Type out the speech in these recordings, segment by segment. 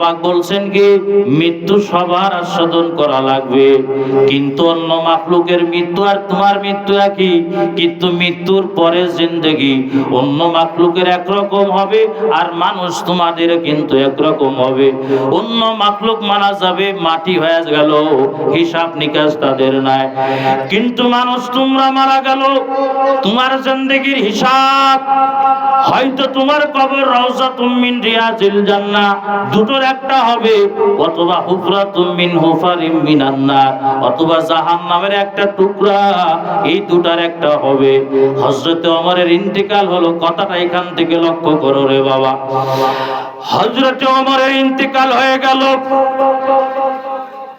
পাক বলছেন কি মৃত্যু সবার আস্বাদন করা লাগবে, কিন্তু অন্য মাখলুকের মৃত্যু আর তোমার মৃত্যু একই, কিন্তু মৃত্যুর পরে জিন্দেগি অন্য মাখলুকের একরকম হবে আর মানুষ তোমাদের কিন্তু একরকম হবে। অন্য মাখলুক মারা যাবে, মাটি হয়ে গেল, হিসাব নিকাশ তাদের নাই, কিন্তু মানুষ তোমরা মারা গেল, তোমার জিন্দেগির হিসাব হয়তো তোমার কবর রাউযাতুম মিন রিয়াজিল জান্নাহ দুটোর একটা হবে, অথবা হুফরাতুম মিন হুফারিম মিনান নার, অথবা জাহান্নামের একটা টুকরা, এই দুটার একটা হবে। হযরতে ওমরের ইন্তেকাল হলো, কথাটা এখান থেকে লক্ষ্য করো রে বাবা। হযরতে ওমরের ইন্তেকাল হয়ে গেল,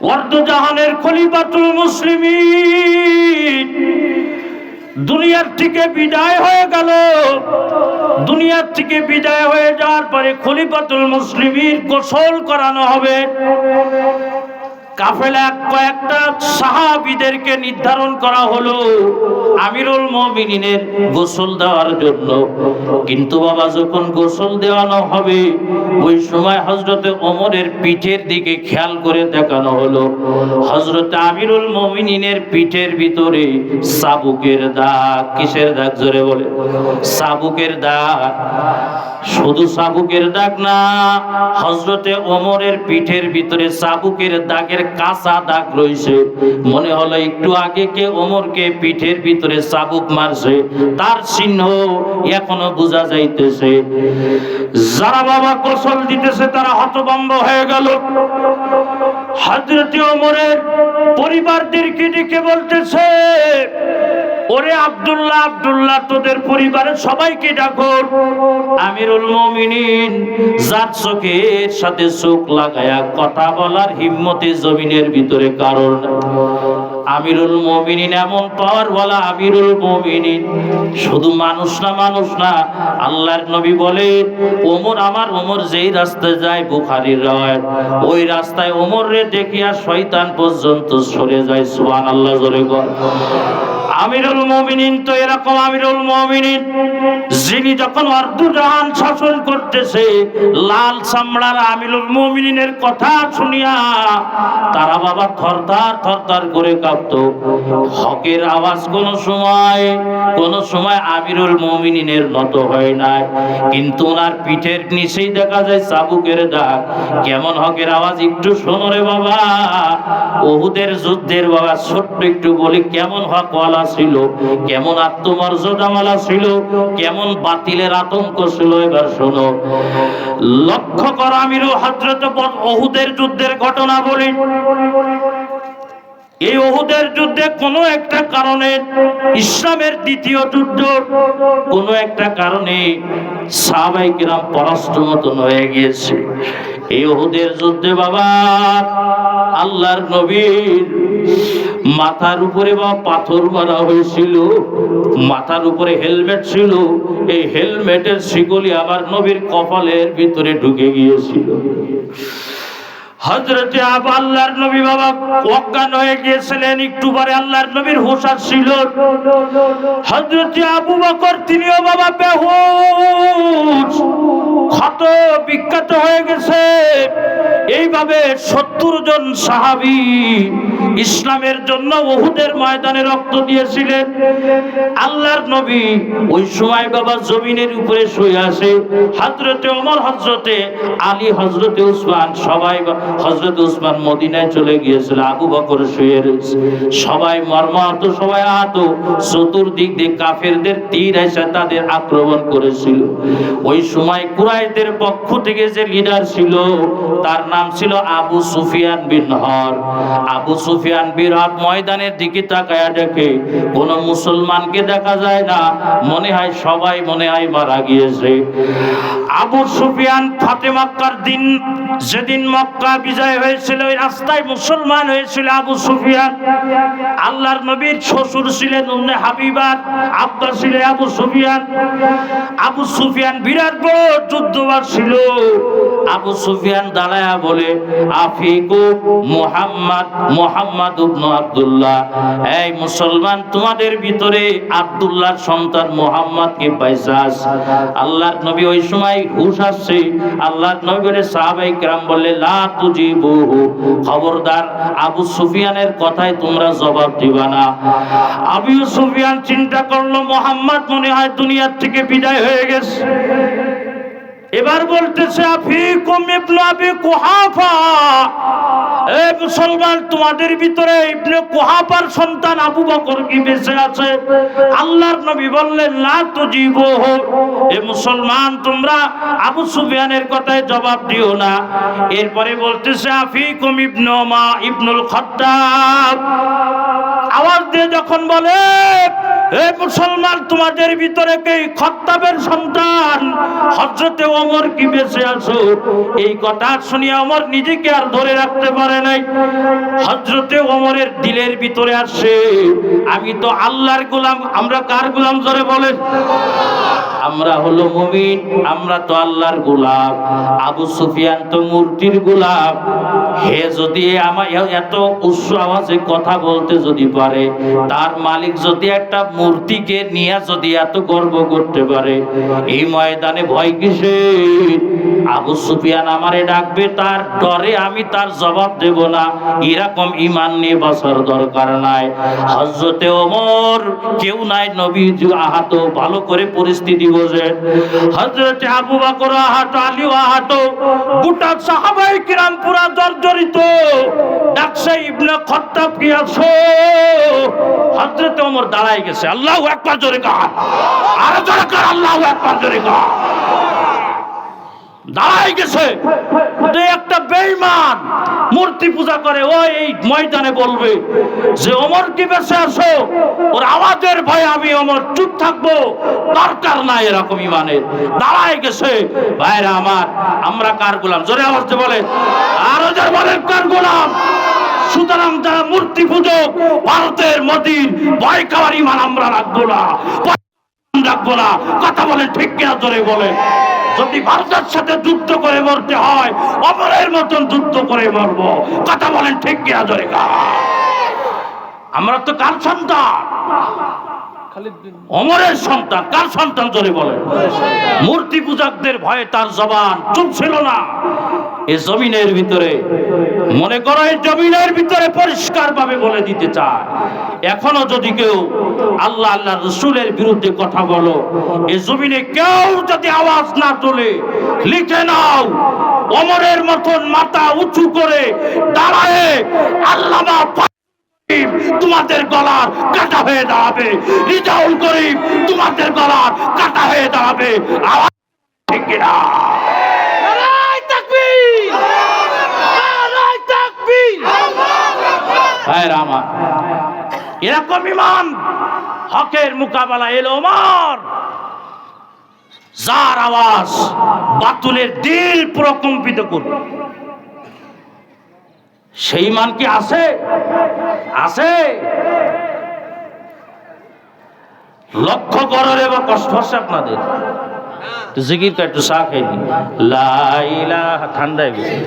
ওয়ার্দ জাহানের খলিফাতুল মুসলিমিন দুনিয়ার থেকে বিদায় হয়ে গেল। দুনিয়ার থেকে বিদায় হয়ে যাওয়ার পরে খলিফাতুল মুসলিমিন গোসল করানো হবে। কাফেলা কয়েকটা সাহাবীদেরকে নির্ধারণ করা হলো আমিরুল মুমিনিনের গোসল দেওয়ার জন্য, কিন্তু বাবা যখন গোসল দেওয়ানো হবে ওই সময় হযরতে ওমরের পিঠের দিকে খেয়াল করে দেখানো হলো, হযরতে আমিরুল মুমিনিনের পিঠের ভিতরে চাবুকের দাগ। কিসের দাগ? জোরে বলে। চাবুকের দাগ। শুধু চাবুকের দাগ না, হযরতে ওমরের পিঠের ভিতরে চাবুকের দাগের কাঁচা দাগ রয়েছে। মনে হলো একটু আগে কে ওমরকে পিঠের ভিতরে চাবুক মারছে, তার চিহ্ন এখনো বোঝা যাইতেছে। যারা বাবা গোসল দিতেছে তারা হতভম্ব হয়ে গেল। হযরতে ওমরের পরিবারদেরকে ডেকে বলতেছে, ওরে আব্দুল্লাহ, আব্দুল্লাহ, তোদের পরিবারের সবাইকে ডাকো। আমিরুল মুমিনিন যার চোখের সাথে চোখ লাগায়া কথা বলার হিম্মতে জমিনের ভিতরে কারণ। আমিরুল মুমিনিন এমন পাওয়ার বলা আমিরুল মুমিনিন, শুধু মানুষ না, মানুষ না, আল্লাহর নবী বলে ওমর, আমার ওমর যেই রাস্তায় যায়, বুখারীর রাওয়ায়াত, ওই রাস্তায় ওমর রে দেখিয়া শয়তান পর্যন্ত সরে যায়। সুবহানাল্লাহ, জোরে বল। আমিরুল মুমিনিন তো এরকম আমিরুল মুমিনিন যিনি যখন অর্ধজাহান শাসন করতেছে, লাল চামড়ার আমিরুল মুমিনিনের কথা শুনিয়া তারা বাবা থরথর থরথর করে কাঁপত। হকের আওয়াজ কোন সময় আমিরুল মুমিনিনের নত হয় না, কিন্তু ওনার পিঠের নিচেই দেখা যায় চাবুকের দাগ। কেমন হকের আওয়াজ একটু শোনো রে বাবা। উহুদের যুদ্ধের বাবা ছোট্ট একটু বলি, কেমন হকওয়ালা ছিল, কেমন আত্মমর্যাদাওয়ালা ছিল, কেমন বাতিলের আতঙ্ক ছিল। এবার শোনো, লক্ষ্য করো। আমিরু হযরত উহুদের যুদ্ধের ঘটনা বলি। এই উহুদের যুদ্ধে কোনো একটা কারণে, ইসলামের দ্বিতীয় যুদ্ধ, কোনো একটা কারণে সাহাবায়ে কিরাম পরাস্ত মতন হয়ে গিয়েছে। এই উহুদের যুদ্ধে বাবা আল্লাহর নবীর মাথার উপরে বা পাথর মারা হয়েছিল, মাথার উপরে হেলমেট ছিল, এই হেলমেটের শিকলি আমার নবীর কপালের ভিতরে ঢুকে গিয়েছিল। হযরতে আল্লাহর নবী বাবা অজ্ঞান হয়ে গিয়েছিলেন, একটু পরে আল্লাহর নবীর হুঁশ আসছিল। হযরতে আবু বকর তিনিও বাবা বেহুশ, ক্ষত বিক্ষত হয়ে গেছে। এইভাবে 70 জন সাহাবী ইসলামের জন্য উহুদের ময়দানে রক্ত দিয়েছিলেন। আল্লাহর নবী ওই সময় বাবা জমিনের উপরে শুয়ে আছে। হযরতে ওমর, হযরতে আলী, হযরতে উসমান, সবাই, হযরতে উসমান মদিনায় চলে গিয়েছিল, আবু বকর শুয়ে রয়েছে। সবাই মর্মাহত, সবাই আহত। চতুর্দিক দিয়ে কাফেরদের তীর এসে তাদের আক্রমণ করেছিল। ওই সময় কুরাইশদের পক্ষ থেকে যে লিডার ছিল তার নাম ছিল আবু সুফিয়ান বিন হর। আবু সুফিয়ান বিন হর ময়দানের দিকে তাকায়া দেখে কোন মুসলমানকে দেখা যায় না, মনে হয় সবাই মারা গিয়েছে। আবু সুফিয়ান ফাতে মক্কার দিন, যেদিন মক্কা বিজয় হয়েছিল, ওই রাস্তায় মুসলমান হয়েছিল আবু সুফিয়ান। আল্লাহর নবীর শ্বশুর ছিলেন উম্মে হাবিবার আব্বা ছিলেন আবু সুফিয়ান। আবু সুফিয়ান বিরাট বড় যুদ্ধবার ছিল। আবু সুফিয়ান দাঁড়ায়া বলে, আফিকু মুহাম্মদ, মুহাম্মদ ইবনে আব্দুল্লাহ, এই মুসলমান তোমাদের ভিতরে আব্দুল্লাহর সন্তান মুহাম্মদকে পাইছাস? আল্লাহর নবী ওই সময় হুঁশ আসছে। আল্লাহর নবী বলে, সাহাবায়ে কেরাম বললে, লা তুজিবুহু, খবরদার আবু সুফিয়ানের কথায় তোমরা জবাব দিবা না। আবু সুফিয়ান চিন্তা করলো, মুহাম্মদ মনে হয় দুনিয়ার থেকে বিদায় হয়ে গেছে। এবার বলতেছে, আফিকুম ইবনে আবি কুহাফা, এই মুসলমান তোমাদের ভিতরে ইবনে কুহাফার সন্তান আবু বকর কি বেঁচে আছে? আল্লাহর নবী বললেন, লা তুজিবুহু, এ মুসলমান তোমরা আবু সুফিয়ানের কথায় জবাব দিও না। এরপরে বলতেছে, আফিকুম ইবনে মা ইবনুল খাত্তাব, আওয়াজ দিয়ে যখন বলে, এ মুসলমান তোমাদের ভিতরে কে খাত্তাবের সন্তান হযরতে ওমর কি বেঁচে আছো? এই কথা শুনিয়া ওমর নিজেকে আর ধরে রাখতে পারে নাই। হযরতে ওমরের দিলের ভিতরে আসে, আমি তো আল্লাহর গোলাম। আমরা কার গোলাম জোরে বলেন? আমরা হলো মুমিন, আমরা তো আল্লাহর গোলাম। আবু সুফিয়ান তো মূর্তির গোলাম। হে যদি আমার এত উচ্চ আওয়াজে কথা বলতে যদি পারে, তার মালিক যদি একটা মূর্তিকে নিয়ে যদি এত গর্ব করতে পারে, এই ময়দানে ভয় কিসে? আবু সুফিয়ান আমারে ডাকবে, তার ডরে আমি তার জবাব দেব না, এরকম ঈমান নিয়ে বসার দরকার নাই। হযরতে ওমর কেউ নাই, নবী আহত, ভালো করে পরিস্থিতি বোঝেন। হযরতে আবু বকর আহত, আলী আহত, গোটা সাহাবায়ে কিরাম পুরা জর্জরিত। ডাকছে, ইবনে খাত্তাব কি আছো? হযরতে ওমর দাঁড়ায় গেছে। আল্লাহু আকবার জোরে কর, আর জোরে কর, আল্লাহু আকবার জোরে কর। দাঁড়ায় গেছে। একটা বেঈমান মূর্তি পূজা করে, ও এই ময়দানে বলবে যে ওমর কি বেঁচে আছো? ওর আওয়াজের ভয়ে আমি ওমর চুপ থাকবো, দরকার নাই এরকম ঈমানের। দাঁড়ায় গেছে। ভাইরা আমার, আমরা কার গোলাম? জোরে আওয়াজ দিয়ে বলে, আরো জোরে বলেন, কার গোলাম? সুতরাং যারা মূর্তি পূজক, ভারতের মোদির ভয় খাওয়ার ঈমান আমরা রাখবো না, রাখবো না। কথা বলেন ঠিক কিনা? জোরে বলে। যদি ভারতের সাথে যুদ্ধ করে মরতে হয়, ওমরের মতন যুদ্ধ করে মরবো। কথা বলেন ঠিক কিনা? জোরে। আমরা তো কার সন্তান? ওমরের সন্তান। কার সন্তান? জোরে বলেন। মূর্তি পূজকদের ভয়ে তার জবান চুপ ছিল না। এই জমিনের ভিতরে, মনে করো এই জমিনের ভিতরে পরিষ্কার ভাবে বলে দিতে চায়, এখনো যদি কেউ আল্লাহ আল্লাহ রাসূলের বিরুদ্ধে কথা বলো, এই জমিনে কেউ যদি আওয়াজ না তোলে, লিখে নাও, ওমরের মতন মাথা উঁচু করে দাঁড়ায় আল্লামা তোমাদের গলার কাটা হয়ে দাঁড়াবে, রিজাউল করিম তোমাদের গলার কাটা হয়ে দাঁড়াবে। আওয়াজ ঠিক কিনা? নারায়ে তাকবীর, নারায়ে তাকবীর। ভাইরা আমার, এরকম ঈমান হকের মোকাবেলা এলো ওমর, যার আওয়াজ বাতুলের দিল প্রকম্পিত করবে। সেই মান কি আছে? আছে। লক্ষ্য করার এবার কষ্ট হচ্ছে আপনাদের। জিকির কা একটু চা খাইনি, লা ইলাহা, ঠান্ডা হয়ে গেছে।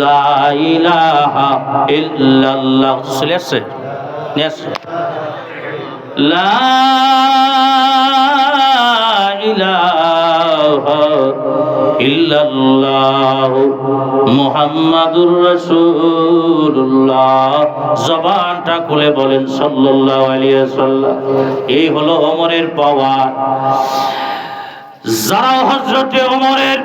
লা ইলাহা ইল্লাল্লাহ। চলেছে লা ইলাহা ইল্লাল্লাহ মুহাম্মাদুর রাসূলুল্লাহ। জবানটা খুলে বলেন সাল্লাল্লাহু আলাইহি ওয়াসাল্লাম। এই হলো ওমরের পাওয়ার। যারা হযরতে ওমরের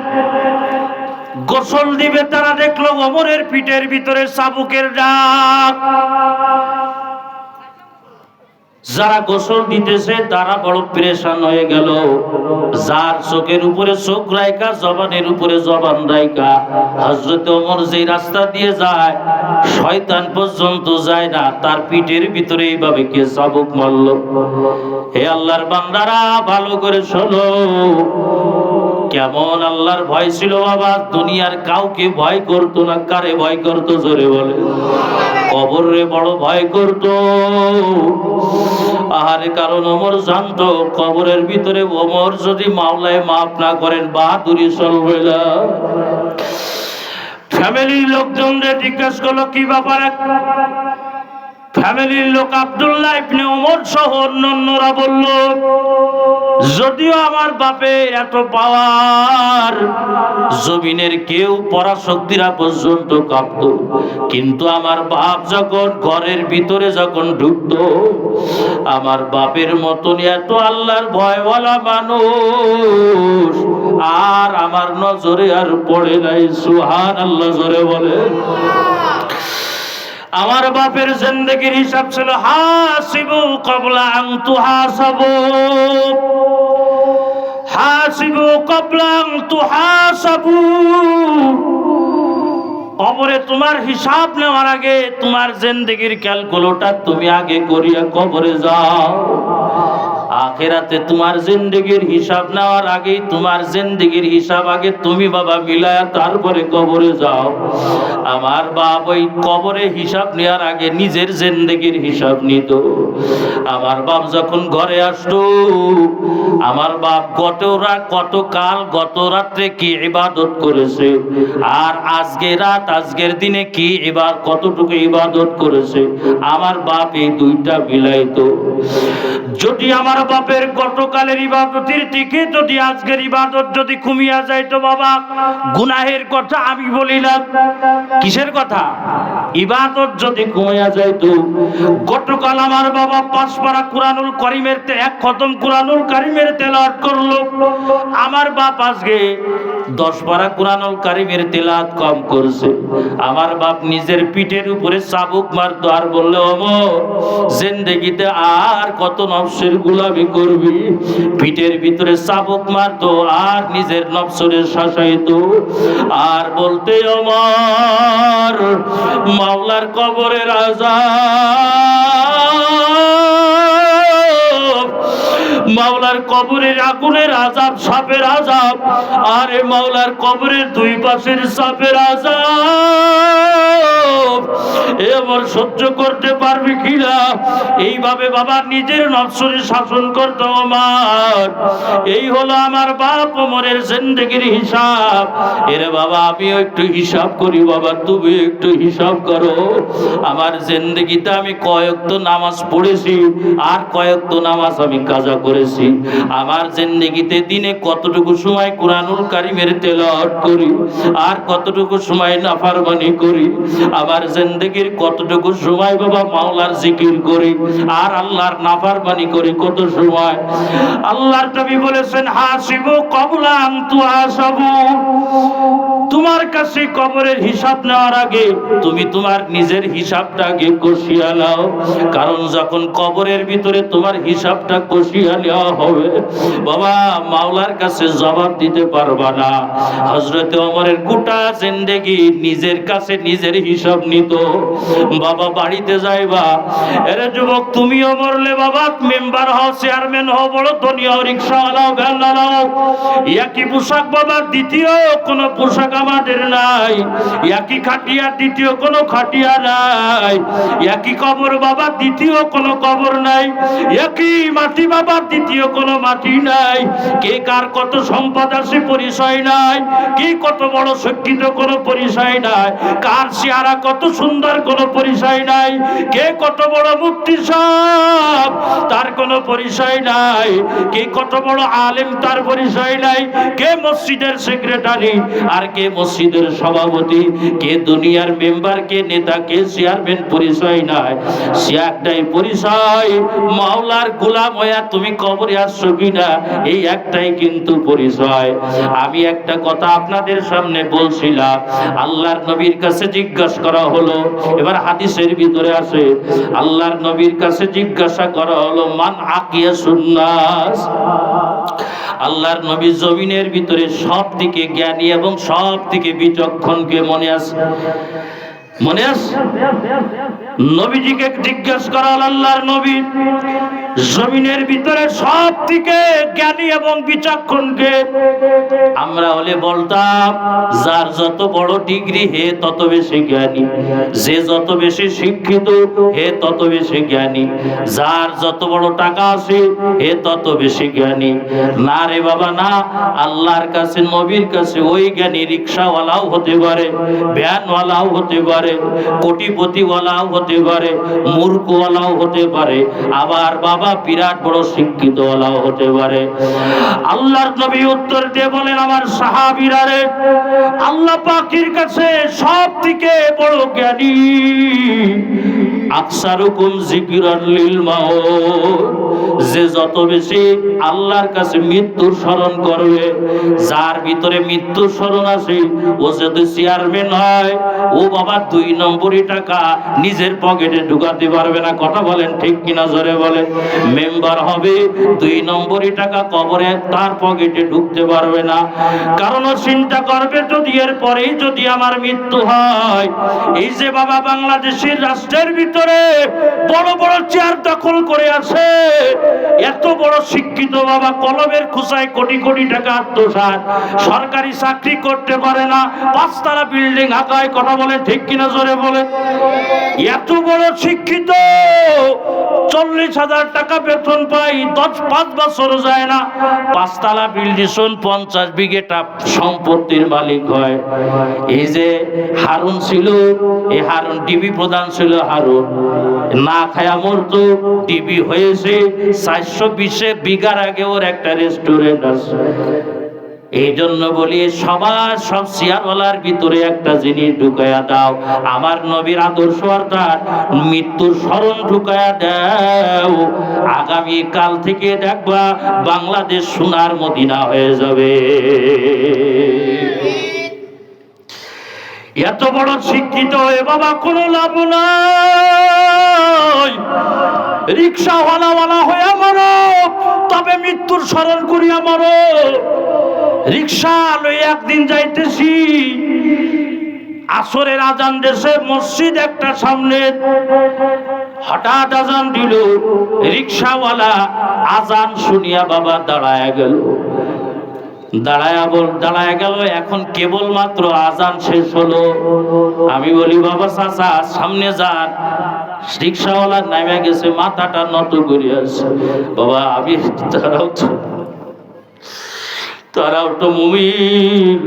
গোসল দিবে, তারা দেখলো ওমরের পিঠের ভিতরে চাবুকের দাগ। যারা গোসল দিতেছে তারা বড় পেরেশান হয়ে গেল। যার চোখের উপরে চোখ রাইকা, জবানের উপরে জবান রাইকা, হযরত ওমর যেই রাস্তা দিয়ে যায় শয়তান পর্যন্ত যায় না, তার পিঠের ভিতরে এইভাবে কে চাবুক মারলো। হে আল্লাহর বান্দারা, ভালো করে শোনো, কেমন আল্লাহর ভয় ছিল বাবা, দুনিয়ার কাউকে ভয় করতো না। কারে ভয় করতো জোরে বলে? কবরে বড় ভয় করতো। আহারে, কারণ ওমর জানতো কবরের ভিতরে ওমর যদি মাওলায় মাফ না করেন বাহাদুরি চলবে না। ফ্যামিলির লোকজনদের জিজ্ঞাসা করলো কি ব্যাপার। ফ্যামিলির লোক আব্দুল্লাহ ইবনে ওমর সহ অন্যান্যরা বলল, যদিও আমার বাপের এত পাওয়ার, জমিনের কেউ পরাশক্তিরা পর্যন্ত কাঁপত, কিন্তু আমার বাপ যখন ঘরের ভিতরে যখন ঢুকতো, আমার বাপের মতন এত আল্লাহর ভয়ওয়ালা মানুষ আর আমার নজরে আর পড়ে নাই। সুবহানাল্লাহ জোরে বলে। আমার বাপের জিন্দেগির হিসাব ছিল হাসিবু ক্বাবলা আন তুহাসাবু, হাসিবু ক্বাবলা আন তুহাসাবু। কবরে তোমার হিসাব নেওয়ার আগে তোমার জিন্দেগির ক্যালকুলেটর তুমি আগে করিয়া কবরে যাও। আখিরাতে তোমার জিন্দেগির হিসাব নেওয়ার আগে তোমার জিন্দেগির হিসাব আগে তুমি বাবা মিলায়া তারপরে কবরে যাও। আমার বাপ ওই কবরে হিসাব নেওয়ার আগে নিজের জিন্দেগির হিসাব নিত। আমার বাপ যখন ঘরে আসতো, আমার বাপ গত রাত্রে কি ইবাদত করেছে আর আজকে রাত আজকের দিনে কি কতটুকু ইবাদত করেছে, আমার বাপ এই দুইটা মিলাইতো। যদি আমার বাপের গতকালের ইবাদতের থেকে যদি আজকের ইবাদত যদি কমিয়া যাইতো বাবা, গুনাহের কথা আমি বলি না, কিসের কথা, ইবাদত যদি কমিয়া যাইতো। গতকাল আমার বাবা 5 পারা কুরআনুল কারীমের এক খতম কুরআনুল কারীমের তেলাওয়াত করলো, আমার বাপ আজকে 10 পারা কুরআনুল কারীমের তেলাওয়াত কম করছে। আমার বাপ নিজের পিঠের উপরে চাবুক মারতো আর বললো, ওমর জিন্দেগিতে আর কত নফসের গোলামি করবি। পিঠের ভিতরে চাবুক মারতো আর নিজের নফসরে শাসাইতো আর বলতে, ওমর মাওলার কবরের আযাব, মাওলার কবরের আগুনের আযাব, সাপের আযাব, আরে মাওলার কবরের দুই পাশের সাপের আযাব এবার সহ্য করতে পারবি কিনা। এইভাবে বাবা নিজের নফসরে শাসন করত ওমর। এই হলো আমার বাপ ওমরের জিন্দেগির হিসাব। এরে বাবা আমিও একটু হিসাব করি, বাবা তুমি একটু হিসাব করো। আমার জিন্দেগিতে আমি কয়েকটা নামাজ পড়েছি আর কয়েকটা নামাজ আমি কাজা করেছি। আমার জিন্দেগিতে দিনে কতটুকু সময় কুরআনুল কারীমের তেলাওয়াত করি আর কতটুকু সময় নাফরমানি করি। আমার জিন্দেগির কতটুকু সময় বাবা মাওলার জিকির করি আর আল্লাহর নাফরমানি করি কত সময়। আল্লাহর নবী বলেছেন, হাসিবু ক্বাবলা আন তুহাসাবু। তোমার কাছে কবরের হিসাব নেওয়ার আগে তুমি তোমার নিজের হিসাবটা আগে কষিয়া নাও, কারণ যখন কবরের ভিতরে তোমার হিসাবটা কষিয়া নেওয়া হবে বাবা মাওলার কাছে জবাব দিতে পারবা না। হযরত ওমরের গোটা জিন্দেগি নিজের কাছে নিজের হিসাব নিত। বাবা বাড়িতে যাইবা, এরে যুবক তুমিও মরলে বাবা মেম্বার হও, চেয়ারম্যান হও, বড় ধনী হও, রিকশাওয়ালা হও, ভ্যানওয়ালা হও, একই পোশাক বাবা, দ্বিতীয় কোনো পোশাক আমাদের নাই। একই খাটিয়া, দ্বিতীয় কোনো খাটিয়া নাই। একই কবর বাবা, দ্বিতীয় কোনো কবর নাই। একই মাটি বাবা, দ্বিতীয় কোনো মাটি নাই। কে কার কত সম্পদ আছে পরিচয় নাই, কে কত বড় শিক্ষিত কোনো পরিচয় নাই, কার চেহারা কত সুন্দর কোনো পরিচয় নাই, কে কত বড় মুফতি সাহেব তার কোনো পরিচয় নাই, কে কত বড় আলেম তার পরিচয় নাই, কে মসজিদের সেক্রেটারি আর কে মসজিদের সভাপতি, কে দুনিয়ার মেম্বার, কে নেতা, কে চেয়ারম্যান পরিচয় নাই। সে একটাই পরিচয়, মাওলার গোলাম হইয়া তুমি কবরে আসছো কিনা, এই একটাই কিন্তু পরিচয়। আমি একটা কথা আপনাদের সামনে বলছিলাম, আল্লাহর নবীর কাছে জিজ্ঞাসা করা হলো, এবার হাদিসের ভিতরে আছে, আল্লাহর নবীর কাছে জিজ্ঞাসা করা হলো, মান আকিয়া সুন্নাস। আল্লাহর নবী জমিনের ভিতরে সব দিকে জ্ঞানী এবং সব দিকে বিচক্ষণ কে মনে আছে? মনে আছে? নবীজিকে জিজ্ঞেস করা আল্লাহর নবী, জমিনের ভিতরে সব থেকে জ্ঞানী এবং বিচক্ষণকে? আমরা হলে বলতাম যার যত বড় ডিগ্রি হে তত বেশি জ্ঞানী, যে যত বেশি শিক্ষিত হে তত বেশি জ্ঞানী, যার যত বড় টাকা আছে হে তত বেশি জ্ঞানী। না রে বাবা না, আল্লাহর কাছে নবীর কাছে ওই জ্ঞানী রিক্সাওয়ালাও হতে পারে, ভ্যানওয়ালাও হতে পারে, কোটিপতিওয়ালাও হতে পারে, মূর্খওয়ালাও হতে পারে, আবার বাবা বিরাট বড় শিক্ষিতওয়ালাও হতে পারে। আল্লাহর নবী উত্তর দিয়ে বলেন, আমার সাহাবীরা রে, আল্লাহ পাকের কাছে সব থেকে বড় জ্ঞানী আকসারুকুম যিকরান লিল মাউত, যে যত বেশি আল্লাহর কাছে মৃত্যুর স্মরণ করবে, যার ভিতরে মৃত্যুর স্মরণ আছে, ও যদি চেয়ারম্যান হয় ও বাবা 2 নম্বরই টাকা নিজের পকেটে ঢুকাতে পারবে না। কথা বলেন ঠিক কিনা, জোরে বলেন। মেম্বার হবে 2 নম্বরই টাকা কবরে তার পকেটে ঢুকতে পারবে না, কারণ ও চিন্তা করবে যদি এর পরেই যদি আমার মৃত্যু হয়, এই যে বাবা বাংলাদেশের রাষ্ট্রের ভিতরে বড় বড় চেয়ার দখল করে আছে, এত বড় শিক্ষিত বাবা, কলমের খুঁচায় কোটি কোটি টাকা আত্মসাৎ, সরকারি চাকরি করতে পারে না, 5 তলা বিল্ডিং হাঁকায়। কথা বলে ঠিক কিনা, জোরে বলে। এত বড় শিক্ষিত 40,000 টাকা বেতন পাই, 5 বছর যায় না 5 তলা বিল্ডিং 50 বিঘে সম্পত্তির মালিক হয়। এই যে হারুন ছিল, এই হারুন টিভি প্রধান ছিল, হারুন না খায়া মরতো, টিভি হয়েছে 420 বিঘার আগে ওর একটা রেস্টুরেন্ট আছে। এই জন্য বলি সবার সব চেয়ারওয়ালার ভিতরে একটা জিনিস ঢুকায়া দাও, আমার নবীর আদর্শ অর্থাৎ মৃত্যুর স্মরণ ঢুকায়া দাও। আগামী কাল থেকে দেখবা বাংলাদেশ সোনার মদিনা হয়ে যাবে। এত বড় শিক্ষিত হয়ে বাবা কোনো লাভ নাই। রিক্সাওয়ালা হয়ে আমারও, তবে মৃত্যুর স্মরণ করিয়া আমারও। রিক্সা লই একদিন যাইতেছি, আসরের আজান দেশে মসজিদ একটা সামনে, হঠাৎ আজান দিল, রিক্সাওয়ালা আজান শুনিয়া বাবা দাঁড়ায় গেল, দাঁড়ায় গেল। এখন কেবল মাত্র আজান শেষ হলো। আমি বলি বাবা চাচা সামনে যান। রিক্সাওয়ালা নামে গেছে, মাথাটা নত করে আছে। বাবা আমি তারাও তো মুমিন,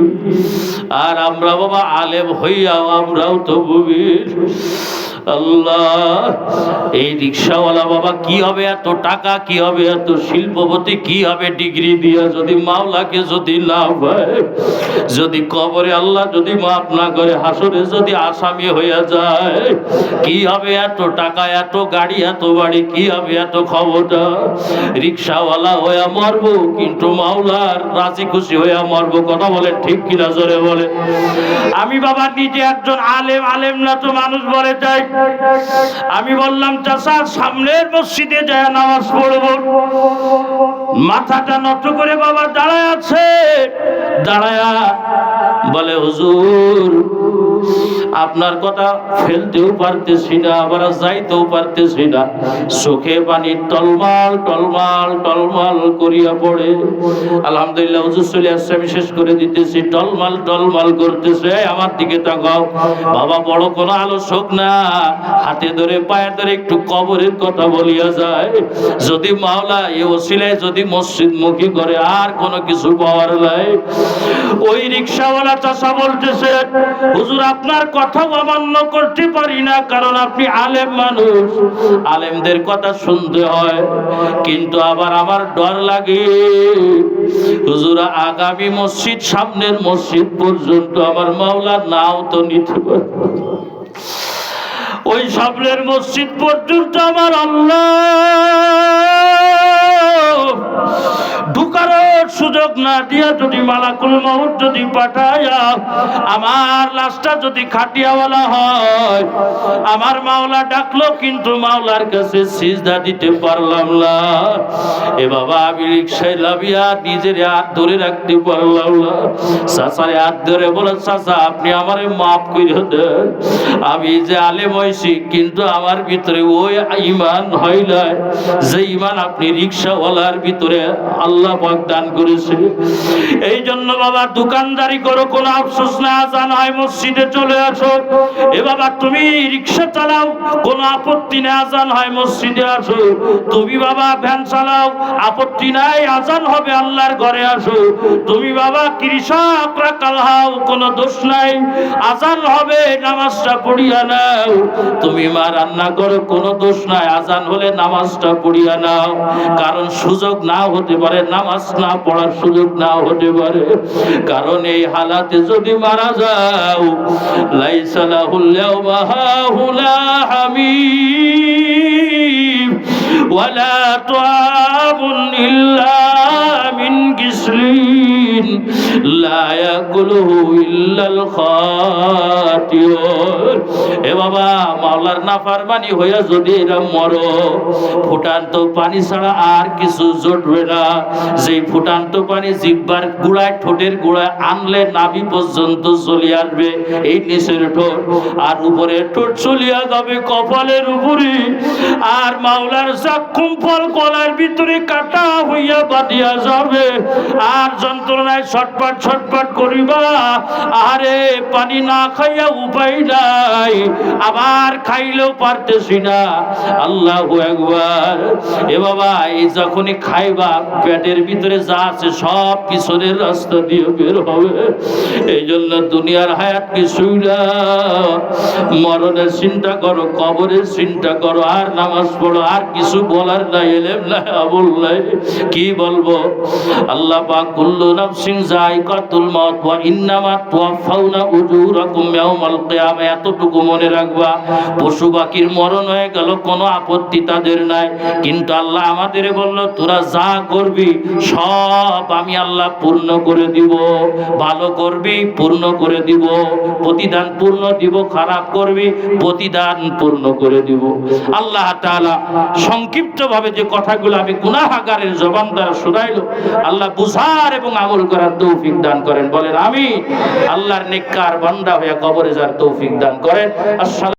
আর আমরা বাবা আলেম হইয়াও আমরাও তো মুমিন। আল্লাহ, এই রিক্সাওয়ালা বাবা কি হবে এত টাকা, কি হবে এত শিল্পপতি, কি হবে ডিগ্রি দিয়া, যদি মাওলাকে যদি না পায়, যদি কবরে আল্লাহ যদি মাফ না করে, হাসরে যদি আসামি হইয়া যায়, কি হবে এত টাকা, এত গাড়ি, এত বাড়ি, কি হবে এত ক্ষমতা? রিক্সাওয়ালা হইয়া মরবো, কিন্তু মাওলার রাজি খুশি হইয়া মরবো। কথা বলেন ঠিক কিনা, জোরে বলে। আমি বাবা নিজে একজন আলেম, আলেম না তো মানুষ বলে যাই। আমি বললাম চাচা সামনের মসজিদে যায় নামাজ পড়বো। মাথাটা নত করে বাবা দাঁড়ায় আছে, দাঁড়ায়া বলে হুজুর আপনার কথা ফেলতেও পারতেছি না, আবার যাইতেও পারতেছি না, চোখে পানি টলমাল টলমাল টলমাল করিয়া পড়ে। আলহামদুলিল্লাহ হুজুর চলে আসছে, আমি শেষ করে দিতেছি। টলমাল টলমাল করতেছে, আমার দিকে তাকাও। বাবা বড় কোনো আলোচক না, হাতে ধরে পায়ে ধরে একটু কবরের কথা বলিয়া যায়। যদি মাওলা এ ওসিলায় যদি মসজিদ মুখী করে, আর কোনো কিছু পাওয়ার নাই। ওই রিক্সাওয়ালা চাচা বলতেছে হুজুর আপনার কথাও অমান্য করতে পারি না, কারণ আপনি আলেম মানুষ, আলেমদের কথা শুনতে হয়, কিন্তু আবার আমার ডর লাগে হুজুর আগামী মসজিদ, সামনের মসজিদ পর্যন্ত আমার মাওলা নাও তো নিতে পারে। ওই সামনের মসজিদ পর্যন্ত আমার আল্লাহ ঢুকারও সুযোগ না দিয়া যদি মালাকুল মউত যদি পাঠায়া আমার লাশটা যদি খাটিয়াওয়ালা হয়, আমার মাওলা ডাকলো কিন্তু মাওলার কাছে সিজদা দিতে পারলাম না। এ বাবা আমি রিকশায় লাভিয়া নিজের হাত ধরে রাখতে পারলাম না। চাচারে হাত ধরে বলে, চাচা আপনি আমারে মাফ করে দেন, আমি যে আলেম হইছি কিন্তু আমার ভিতরে ওই ঈমান হয় না যে ঈমান আপনি রিকশাওয়ালার ভিতরে আল্লাহ পাক দান করেছে। এই জন্য বাবা দোকানদারি করো, কোনো আফসোস না, আজান হয় মসজিদে চলে আসো। এ বাবা তুমি রিকশা চালাও, কোনো আপত্তি নেই, আজান হয় মসজিদে আসো। তুমি বাবা ভ্যান চালাও, আপত্তি নাই, আজান হবে আল্লাহর ঘরে আসো। তুমি বাবা কৃষক রাখাল হও, কোনো দোষ নাই, আজান হবে নামাজটা পড়িয়া নাও। তুমি মা রান্না করো, কোনো দোষ নাই, আজান হলে নামাজটা পড়িয়া নাও। কারণ সুযোগ না হতে পারে, নামাজ না পড়ার সুযোগ না হতে পারে। কারণ এই হালাতে যদি মারা যাও, লাইসা লাহুল ইয়াওমা হাহুলা হামিম ওয়ালা তুআবুন ইল্লা মিন গিসলিন লা ইয়াকুলুহু ইল্লাল খাতিউন। এ বাবা মাওলার নাফরমানি হইয়া যদি এরা মরো, ফুটান্ত পানি ছাড়া আর কিছু জুটবে না। যেই ফুটান্ত পানি জিহ্বার গুড়ায়, ঠোঁটের গুড়ায় আনলে নাভি পর্যন্ত চলে আসবে, এই নিচের ঠোঁট, আর উপরে ঠোঁট চলিয়া যাবে কপালের উপরে। আর মাওলার জাক্কুম ফল গলার ভিতরে কাটা হইয়া বাঁধিয়া যাবে, আর যন্ত্রণায় ছটপট ছটপট করিবা। আরে পানি না খাইয়া উপায় নাই, আবার খাইলেও পারতেছি না। আল্লাহু আকবার। এ বাবা এই যখনই খাইবা, পেটের ভিতরে যা আছে সব পিছনের রাস্তা দিয়ে বের হবে। এই জন্য দুনিয়ার হায়াত কিছুই না, মরণের চিন্তা করো, কবরের চিন্তা করো, আর নামাজ পড়ো। আর কিছু বলার নাই, এলেম নাই, আমল নাই, কি বলবো। আল্লাহ পাক কুল্লু নাফসিন যায়কাতুল মাউত ওয়া ইন্নামা তুওয়াফাউনা উজুরাকুম ইয়াওমাল কিয়ামা। এতটুকু মনে রাখবা, পশু পাখির মরণ হয়ে গেল কোনো আপত্তি তাদের নাই, কিন্তু আল্লাহ আমাদের বলল তোরা যা করবি সব আমি আল্লাহ পূর্ণ করে দিব। ভালো করবি পূর্ণ করে দিব, প্রতিদান পূর্ণ দিব, খারাপ করবি প্রতিদান পূর্ণ করে দিব। আল্লাহ তাআলা সংক্ষিপ্ত ভাবে যে কথাগুলো আমি গুনাহগারের জবান দ্বারা শোনাইলো, আল্লাহ বুঝার এবং আমল করার তৌফিক দান করেন। বলেন আমিন। আল্লাহর নেককার বান্দা হয়ে কবরে যাওয়ার তৌফিক দান করেন। আসসালামু